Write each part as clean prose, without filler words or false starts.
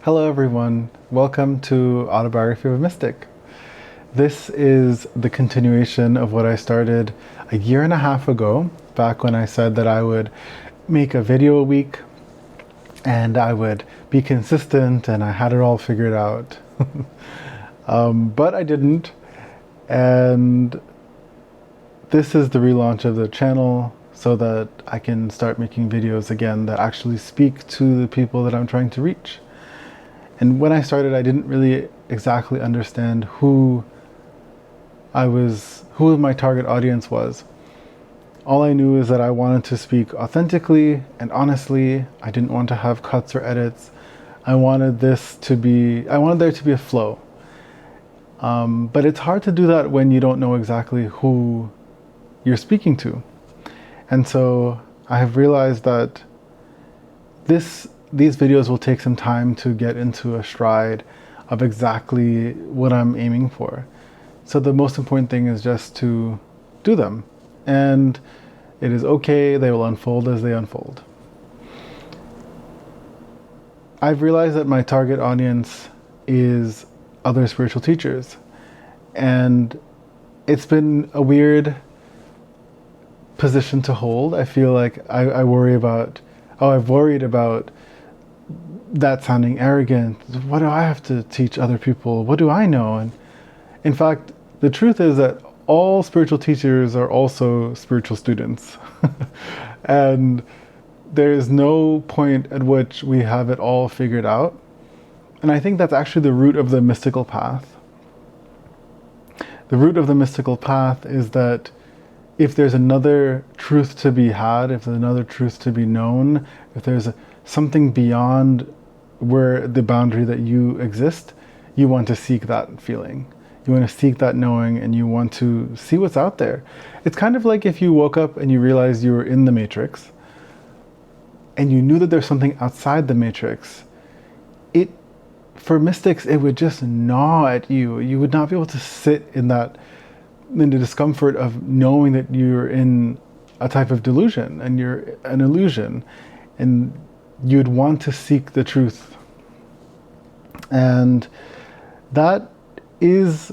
Hello everyone, welcome to Autobiography of a Mystic. This is the continuation of what I started a year and a half ago, back when I said that I would make a video a week and I would be consistent and I had it all figured out. But I didn't, and this is the relaunch of the channel so that I can start making videos again that actually speak to the people that I'm trying to reach. And when I started, I didn't really exactly understand who my target audience was. All I knew is that I wanted to speak authentically and honestly. I didn't want to have cuts or edits. I wanted there to be a flow. But it's hard to do that when you don't know exactly who you're speaking to. And so I have realized that these videos will take some time to get into a stride of exactly what I'm aiming for. So the most important thing is just to do them. And it is okay, they will unfold as they unfold. I've realized that my target audience is other spiritual teachers. And it's been a weird position to hold. I feel like I've worried about that sounding arrogant. What do I have to teach other people? What do I know? And in fact, the truth is that all spiritual teachers are also spiritual students. And there is no point at which we have it all figured out. And I think that's actually the root of the mystical path. The root of the mystical path is that if there's another truth to be had, if there's another truth to be known, if there's something beyond where the boundary that you exist, you want to seek that feeling. You want to seek that knowing, and you want to see what's out there. It's kind of like if you woke up and you realized you were in the matrix and you knew that there's something outside the matrix. For mystics, it would just gnaw at you. You would not be able to sit in the discomfort of knowing that you're in a type of delusion and you're an illusion, and you'd want to seek the truth. And that is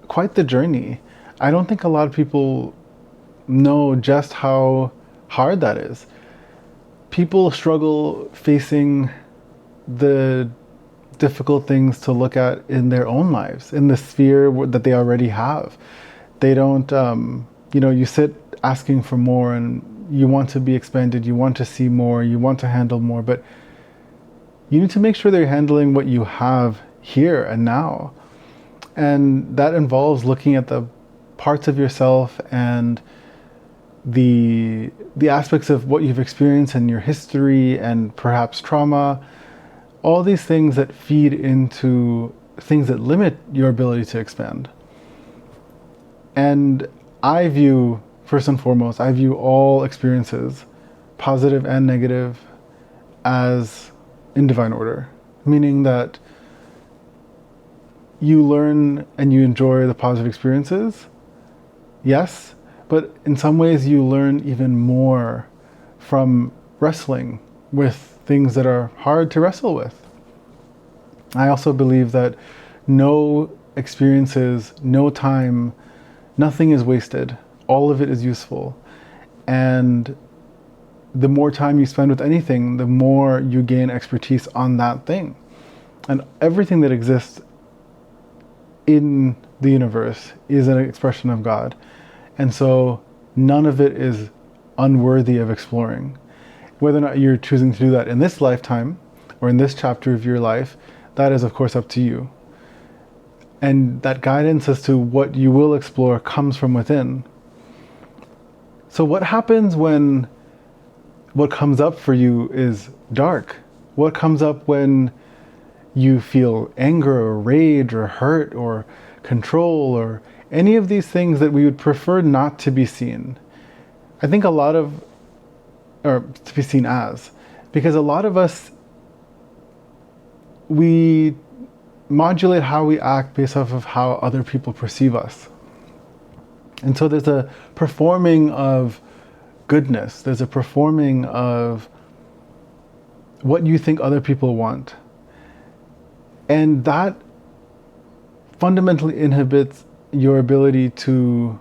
quite the journey. I don't think a lot of people know just how hard that is. People struggle facing the difficult things to look at in their own lives, in the sphere that they already have. They don't, you sit asking for more, and you want to be expanded, you want to see more, you want to handle more, but you need to make sure that you're handling what you have here and now. And that involves looking at the parts of yourself and the aspects of what you've experienced in your history and perhaps trauma, all these things that feed into things that limit your ability to expand. And first and foremost, I view all experiences, positive and negative, as in divine order, meaning that you learn and you enjoy the positive experiences, yes, but in some ways you learn even more from wrestling with things that are hard to wrestle with. I also believe that no experiences, no time, nothing is wasted. All of it is useful. And the more time you spend with anything, the more you gain expertise on that thing. And everything that exists in the universe is an expression of God. And so none of it is unworthy of exploring. Whether or not you're choosing to do that in this lifetime or in this chapter of your life, that is of course up to you. And that guidance as to what you will explore comes from within. So what happens when what comes up for you is dark? What comes up when you feel anger or rage or hurt or control or any of these things that we would prefer not to be seen? I think or to be seen as, because a lot of us, we modulate how we act based off of how other people perceive us. And so there's a performing of goodness, there's a performing of what you think other people want. And that fundamentally inhibits your ability to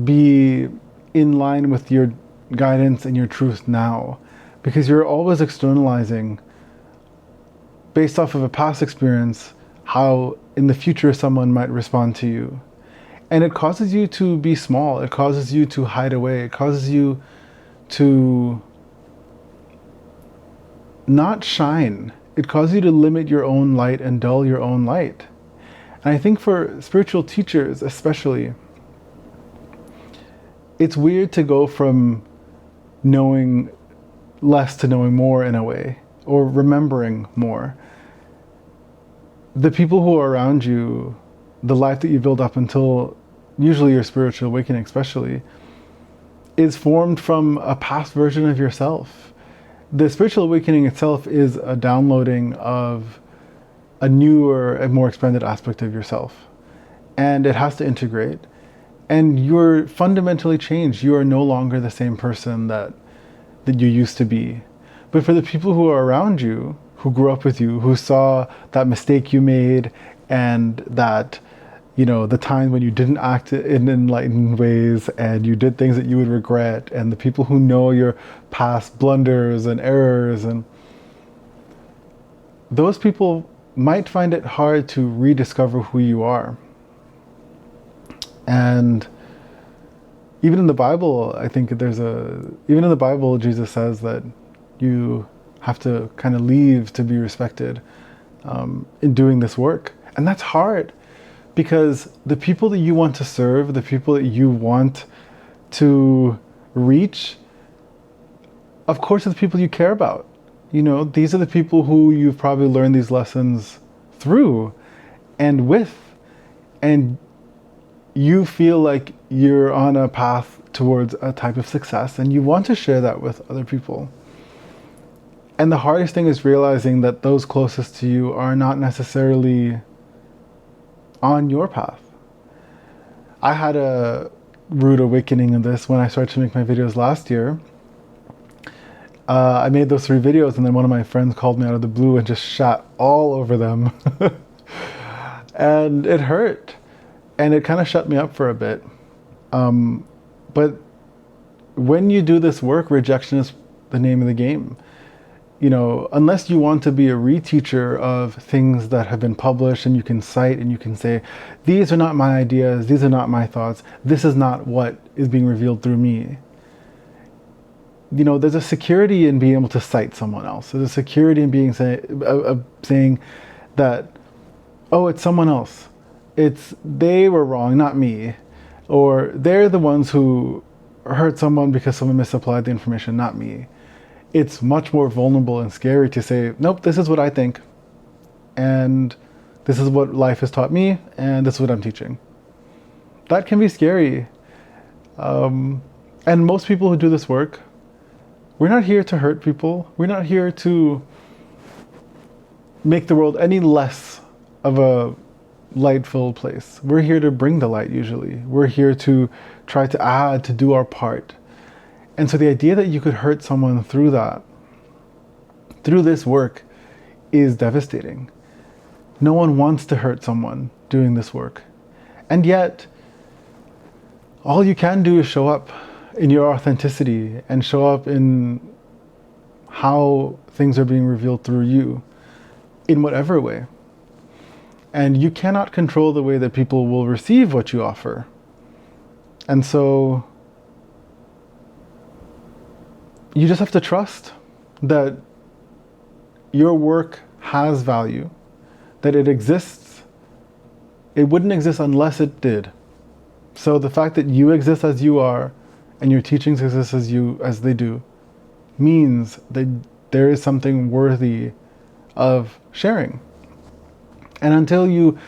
be in line with your guidance and your truth now, because you're always externalizing based off of a past experience how in the future someone might respond to you. And it causes you to be small, it causes you to hide away, it causes you to not shine, it causes you to limit your own light and dull your own light. And I think for spiritual teachers especially, it's weird to go from knowing less to knowing more in a way, or remembering more. The people who are around you, the life that you build up until usually your spiritual awakening especially, is formed from a past version of yourself. The spiritual awakening itself is a downloading of a newer and more expanded aspect of yourself. And it has to integrate. And you're fundamentally changed. You are no longer the same person that you used to be. But for the people who are around you, who grew up with you, who saw that mistake you made, and that, the time when you didn't act in enlightened ways and you did things that you would regret, and the people who know your past blunders and errors, and those people might find it hard to rediscover who you are. And even in the Bible, I think even in the Bible, Jesus says that you have to kind of leave to be respected in doing this work. And that's hard, because the people that you want to serve, the people that you want to reach, of course, are the people you care about. These are the people who you've probably learned these lessons through and with. And you feel like you're on a path towards a type of success, and you want to share that with other people. And the hardest thing is realizing that those closest to you are not necessarily on your path. I had a rude awakening in this when I started to make my videos last year. I made those 3 videos, and then one of my friends called me out of the blue and just shat all over them. And it hurt. And it kind of shut me up for a bit. But when you do this work, rejection is the name of the game. Unless you want to be a reteacher of things that have been published, and you can cite and you can say, these are not my ideas, these are not my thoughts, this is not what is being revealed through me. There's a security in being able to cite someone else. There's a security in saying that, oh, it's someone else. They were wrong, not me. Or they're the ones who hurt someone because someone misapplied the information, not me. It's much more vulnerable and scary to say, nope, this is what I think. And this is what life has taught me, and this is what I'm teaching. That can be scary. And most people who do this work, we're not here to hurt people. We're not here to make the world any less of a light-filled place. We're here to bring the light usually. We're here to try to add, to do our part. And so the idea that you could hurt someone through this work, is devastating. No one wants to hurt someone doing this work. And yet, all you can do is show up in your authenticity and show up in how things are being revealed through you, in whatever way. And you cannot control the way that people will receive what you offer. And so you just have to trust that your work has value, that it exists. It wouldn't exist unless it did. So the fact that you exist as you are, and your teachings exist as they do, means that there is something worthy of sharing. And until you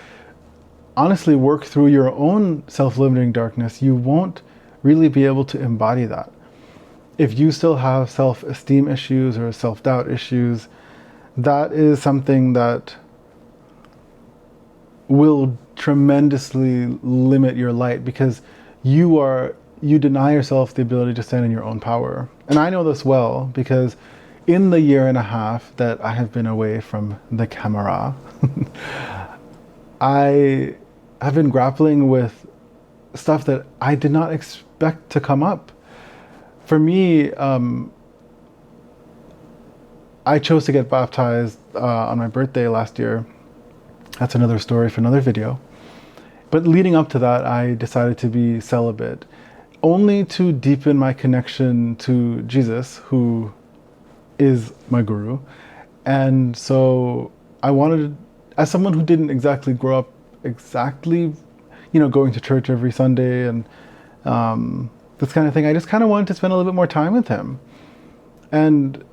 honestly work through your own self-limiting darkness, you won't really be able to embody that. If you still have self-esteem issues or self-doubt issues, that is something that will tremendously limit your light, because you deny yourself the ability to stand in your own power. And I know this well, because in the year and a half that I have been away from the camera, I have been grappling with stuff that I did not expect to come up. For me, I chose to get baptized on my birthday last year. That's another story for another video. But leading up to that, I decided to be celibate, only to deepen my connection to Jesus, who is my guru. And so I wanted, as someone who didn't exactly grow up exactly, going to church every Sunday and this kind of thing, I just kind of wanted to spend a little bit more time with him. And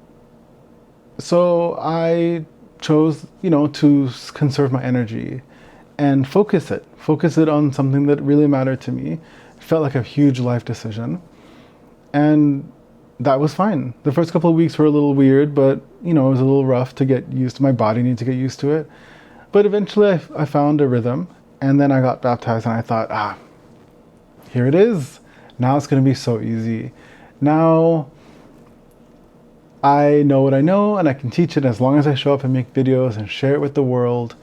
so I chose, to conserve my energy and focus it on something that really mattered to me. It felt like a huge life decision. And that was fine. The first couple of weeks were a little weird, but, it was a little rough to get used to. My body needed to get used to it. But eventually I found a rhythm, and then I got baptized, and I thought, here it is. Now it's going to be so easy. Now I know what I know, and I can teach it as long as I show up and make videos and share it with the world.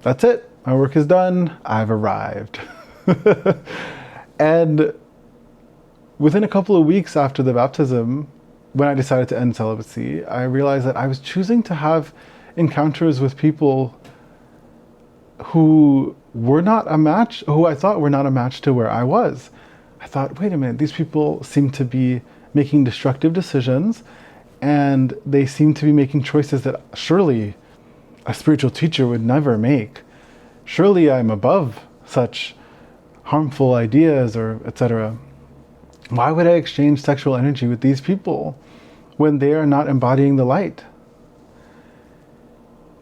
That's it. My work is done. I've arrived. And within a couple of weeks after the baptism, when I decided to end celibacy, I realized that I was choosing to have encounters with people who were not a match, who I thought were not a match to where I was. I thought, wait a minute, these people seem to be making destructive decisions, and they seem to be making choices that surely a spiritual teacher would never make. Surely I'm above such harmful ideas, or etc. Why would I exchange sexual energy with these people when they are not embodying the light?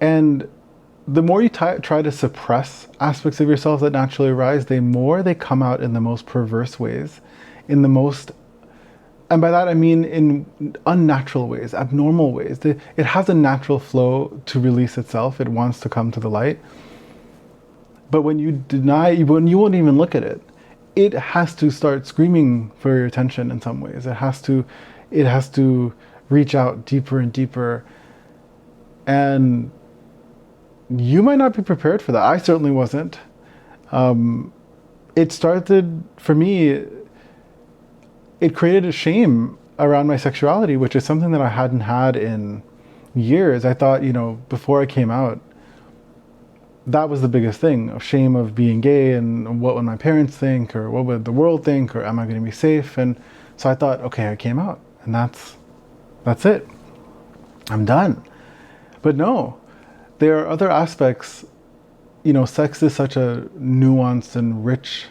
And the more you try to suppress aspects of yourself that naturally arise, the more they come out in the most perverse ways, in the most, and by that I mean in unnatural ways, abnormal ways. It has a natural flow to release itself. It wants to come to the light. But when you when you won't even look at it, it has to start screaming for your attention in some ways. It has to reach out deeper and deeper. And you might not be prepared for that. I certainly wasn't. It started, for me, it created a shame around my sexuality, which is something that I hadn't had in years. I thought, before I came out, that was the biggest thing, of shame of being gay, and what would my parents think, or what would the world think, or am I going to be safe? And so I thought, okay, I came out, and that's it. I'm done. But no, there are other aspects. Sex is such a nuanced and rich,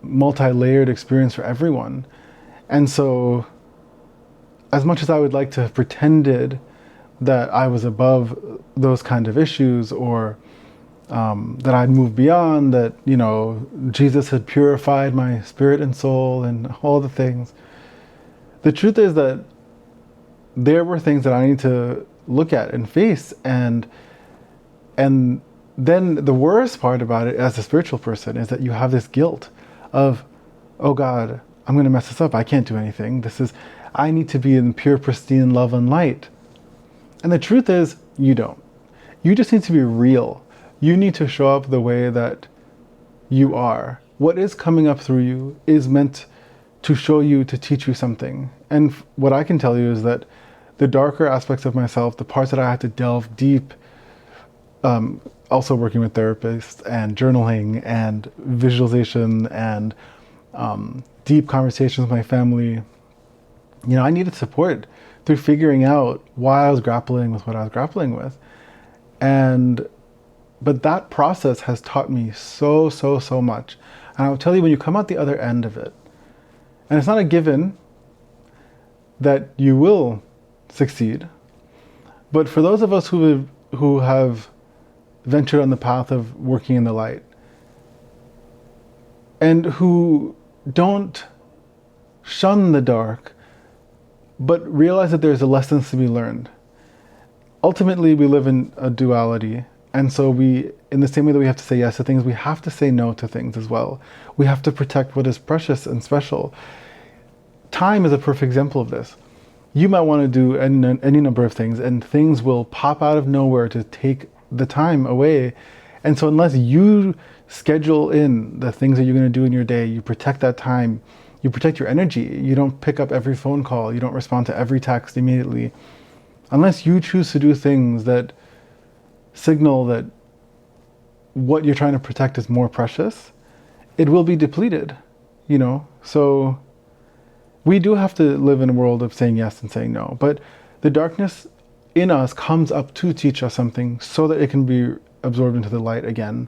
multi-layered experience for everyone. And so, as much as I would like to have pretended that I was above those kind of issues, or that I'd moved beyond, that, Jesus had purified my spirit and soul and all the things, the truth is that there were things that I need to look at and face. And then the worst part about it as a spiritual person is that you have this guilt of, oh God, I'm going to mess this up. I can't do anything. I need to be in pure, pristine love and light. And the truth is, you don't. You just need to be real. You need to show up the way that you are. What is coming up through you is meant to show you, to teach you something. And what I can tell you is that the darker aspects of myself, the parts that I had to delve deep, also working with therapists and journaling and visualization and deep conversations with my family, I needed support through figuring out why I was grappling with what I was grappling with. But that process has taught me so much. And I'll tell you, when you come out the other end of it, and it's not a given that you will succeed, but for those of us who have ventured on the path of working in the light, and who don't shun the dark, but realize that there's lessons to be learned. Ultimately, we live in a duality, and so in the same way that we have to say yes to things, we have to say no to things as well. We have to protect what is precious and special. Time is a perfect example of this. You might want to do any number of things, and things will pop out of nowhere to take the time away. And so unless you schedule in the things that you're going to do in your day, you protect that time, you protect your energy, you don't pick up every phone call, you don't respond to every text immediately. Unless you choose to do things that signal that what you're trying to protect is more precious, it will be depleted, you know? So we do have to live in a world of saying yes and saying no, but the darkness in us comes up to teach us something so that it can be absorbed into the light again.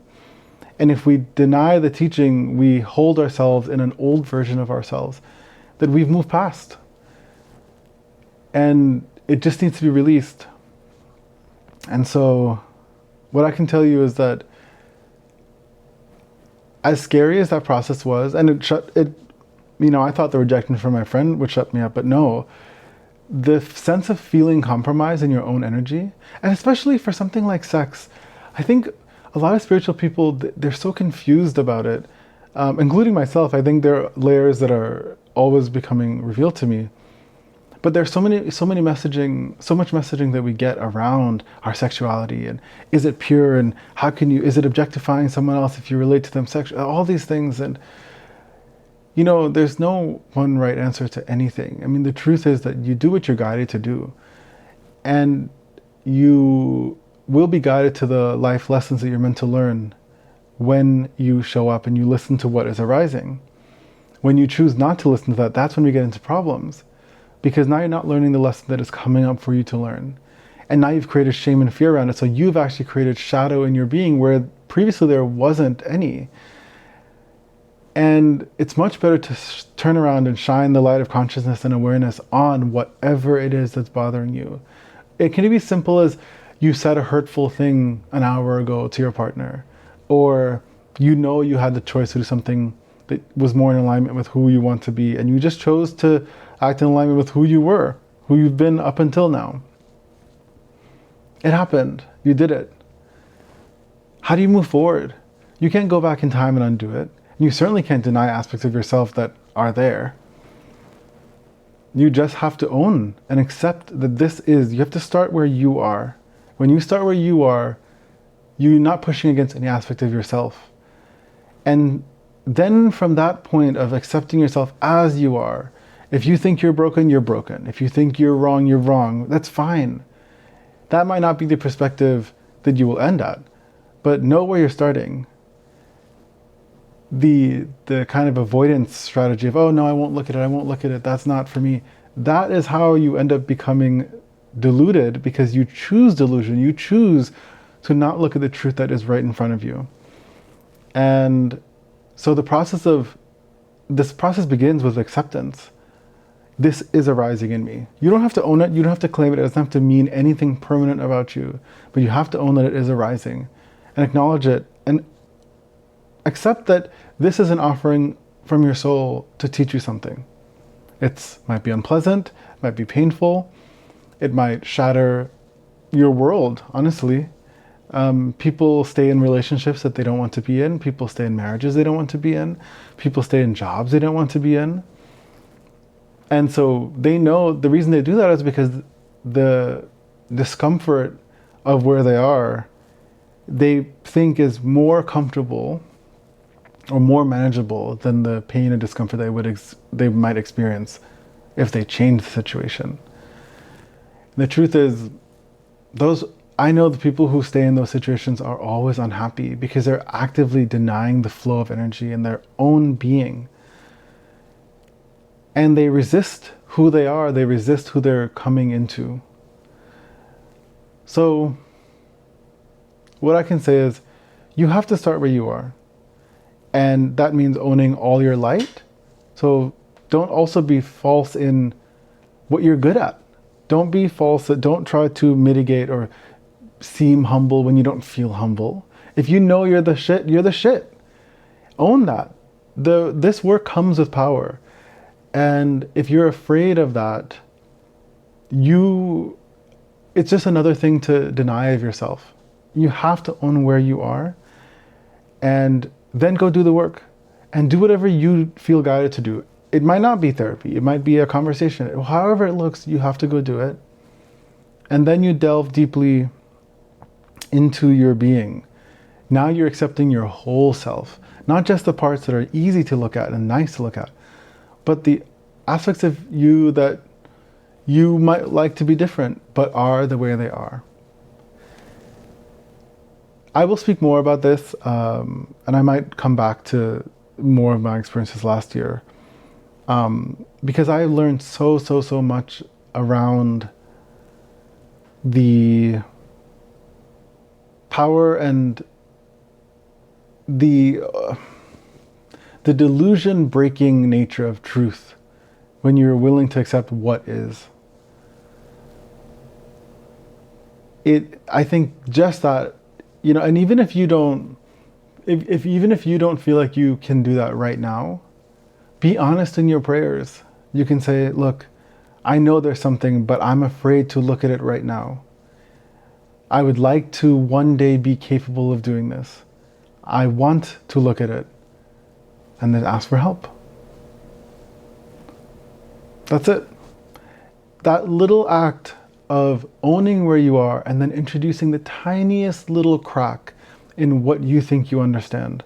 And if we deny the teaching, we hold ourselves in an old version of ourselves that we've moved past. And it just needs to be released. And so what I can tell you is that as scary as that process was, and I thought the rejection from my friend would shut me up, but no, the sense of feeling compromised in your own energy, and especially for something like sex, I think a lot of spiritual people, they're so confused about it, including myself. I think there are layers that are always becoming revealed to me. But there's so much messaging that we get around our sexuality, and is it pure, and is it objectifying someone else if you relate to them sexually, all these things. And there's no one right answer to anything. I mean, the truth is that you do what you're guided to do, and you will be guided to the life lessons that you're meant to learn when you show up and you listen to what is arising. When you choose not to listen to that, that's when we get into problems. Because now you're not learning the lesson that is coming up for you to learn. And now you've created shame and fear around it. So you've actually created shadow in your being where previously there wasn't any. And it's much better to turn around and shine the light of consciousness and awareness on whatever it is that's bothering you. It can be as simple as you said a hurtful thing an hour ago to your partner, or you had the choice to do something that was more in alignment with who you want to be, and you just chose to act in alignment with who you were, who you've been up until now. It happened. You did it. How do you move forward? You can't go back in time and undo it. You certainly can't deny aspects of yourself that are there. You just have to own and accept that you have to start where you are. When you start where you are, you're not pushing against any aspect of yourself. And then from that point of accepting yourself as you are, if you think you're broken, you're broken. If you think you're wrong. That's fine. That might not be the perspective that you will end at, but know where you're starting. The kind of avoidance strategy of, oh no, I won't look at it, that's not for me. That is how you end up becoming deluded, because you choose delusion. You choose to not look at the truth that is right in front of you. And so this process begins with acceptance. This is arising in me. You don't have to own it. You don't have to claim it. It doesn't have to mean anything permanent about you, but you have to own that it is arising and acknowledge it and accept that this is an offering from your soul to teach you something. It might be unpleasant, it might be painful, it might shatter your world, honestly. People stay in relationships that they don't want to be in. People stay in marriages they don't want to be in. People stay in jobs they don't want to be in. And so they know the reason they do that is because the discomfort of where they are, they think is more comfortable or more manageable than the pain and discomfort they might experience if they change the situation. The truth is, I know the people who stay in those situations are always unhappy because they're actively denying the flow of energy in their own being. And they resist who they are, they resist who they're coming into. So, what I can say is, you have to start where you are. And that means owning all your light. So don't also be false in what you're good at. Don't be false. Don't try to mitigate or seem humble when you don't feel humble. If you know you're the shit, you're the shit. Own that. This work comes with power. And if you're afraid of that, it's just another thing to deny of yourself. You have to own where you are and then go do the work and do whatever you feel guided to do. it might not be therapy. It might be a conversation. However it looks, you have to go do it. And then you delve deeply into your being. Now you're accepting your whole self, not just the parts that are easy to look at and nice to look at, but the aspects of you that you might like to be different, but are the way they are. I will speak more about this, and I might come back to more of my experiences last year, because I learned so much around the power and the delusion breaking nature of truth when you're willing to accept what is. I think just that, and even if you don't, even if you don't feel like you can do that right now, be honest in your prayers. You can say, look, I know there's something, but I'm afraid to look at it right now. I would like to one day be capable of doing this. I want to look at it. And then ask for help. That's it. That little act of owning where you are and then introducing the tiniest little crack in what you think you understand,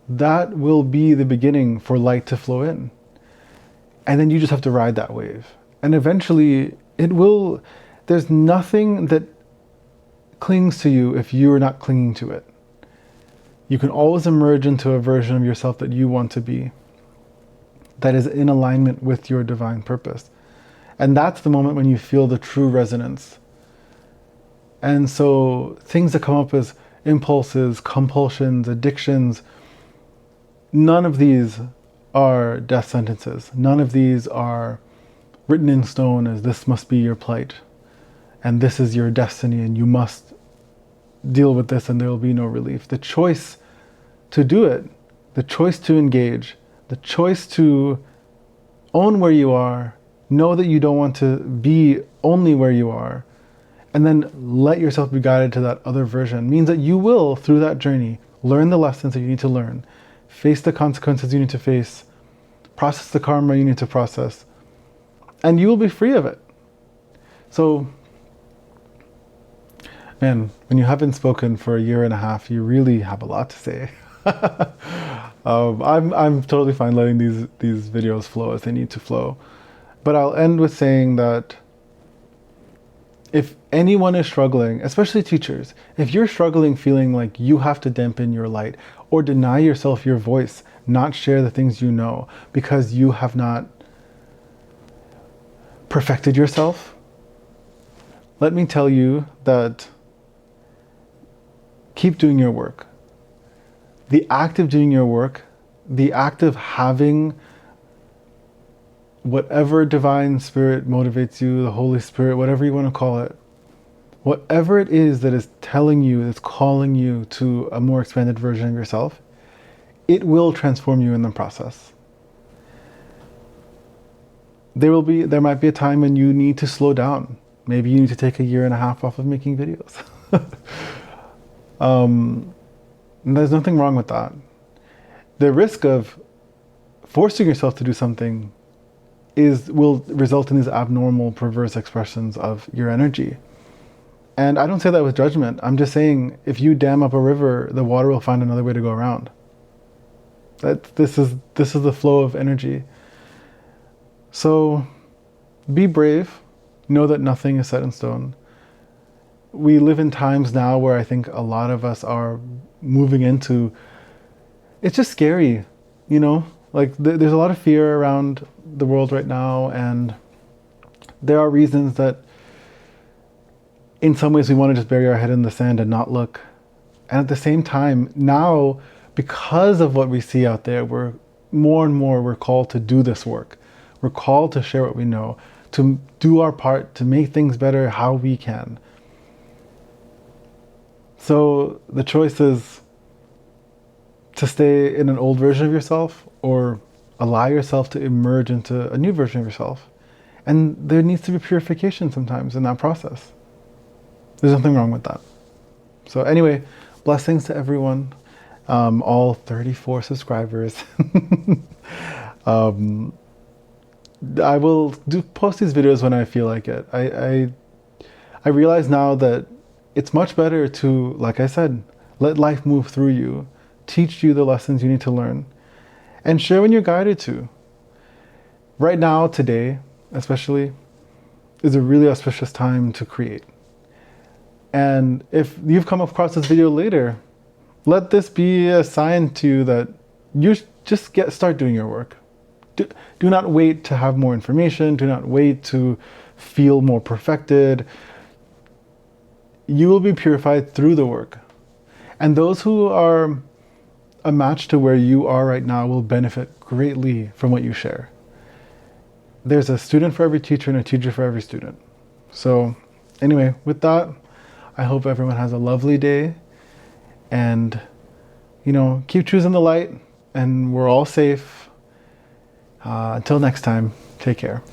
that will be the beginning for light to flow in. And then you just have to ride that wave. And eventually there's nothing that clings to you if you're not clinging to it. You can always emerge into a version of yourself that you want to be, that is in alignment with your divine purpose. And that's the moment when you feel the true resonance. And so things that come up as impulses, compulsions, addictions, none of these are death sentences. None of these are written in stone as this must be your plight and this is your destiny and you must deal with this and there will be no relief. The choice to do it, the choice to engage, the choice to own where you are, know that you don't want to be only where you are, and then let yourself be guided to that other version, means that you will, through that journey, learn the lessons that you need to learn, face the consequences you need to face, process the karma you need to process, and you will be free of it. So, man, when you haven't spoken for a year and a half, you really have a lot to say. I'm totally fine letting these videos flow as they need to flow. But I'll end with saying that if anyone is struggling, especially teachers, if you're struggling feeling like you have to dampen your light or deny yourself your voice, not share the things you know because you have not perfected yourself, let me tell you that keep doing your work. The act of doing your work, the act of having whatever divine spirit motivates you, the Holy Spirit, whatever you want to call it, whatever it is that is telling you, that's calling you to a more expanded version of yourself, it will transform you in the process. There might be a time when you need to slow down. Maybe you need to take a year and a half off of making videos. There's nothing wrong with that. The risk of forcing yourself to do something will result in these abnormal, perverse expressions of your energy. And I don't say that with judgment. I'm just saying, if you dam up a river, the water will find another way to go around. This is the flow of energy. So be brave. Know that nothing is set in stone. We live in times now where I think a lot of us are moving into, it's just scary, like there's a lot of fear around the world right now, and there are reasons that in some ways we want to just bury our head in the sand and not look. And at the same time, now, because of what we see out there, we're more and more, we're called to do this work. We're called to share what we know, to do our part, to make things better how we can. So the choice is to stay in an old version of yourself or allow yourself to emerge into a new version of yourself. And there needs to be purification sometimes in that process. There's nothing wrong with that. So anyway, blessings to everyone, all 34 subscribers. Um, I will post these videos when I feel like it. I realize now that it's much better to, like I said, let life move through you, teach you the lessons you need to learn, and share when you're guided to. Right now, today, especially, is a really auspicious time to create. And if you've come across this video later, let this be a sign to you that you just start doing your work. Do not wait to have more information. Do not wait to feel more perfected. You will be purified through the work. And those who are a match to where you are right now will benefit greatly from what you share. There's a student for every teacher and a teacher for every student. So anyway, with that, I hope everyone has a lovely day, and keep choosing the light, and we're all safe. Until next time, take care.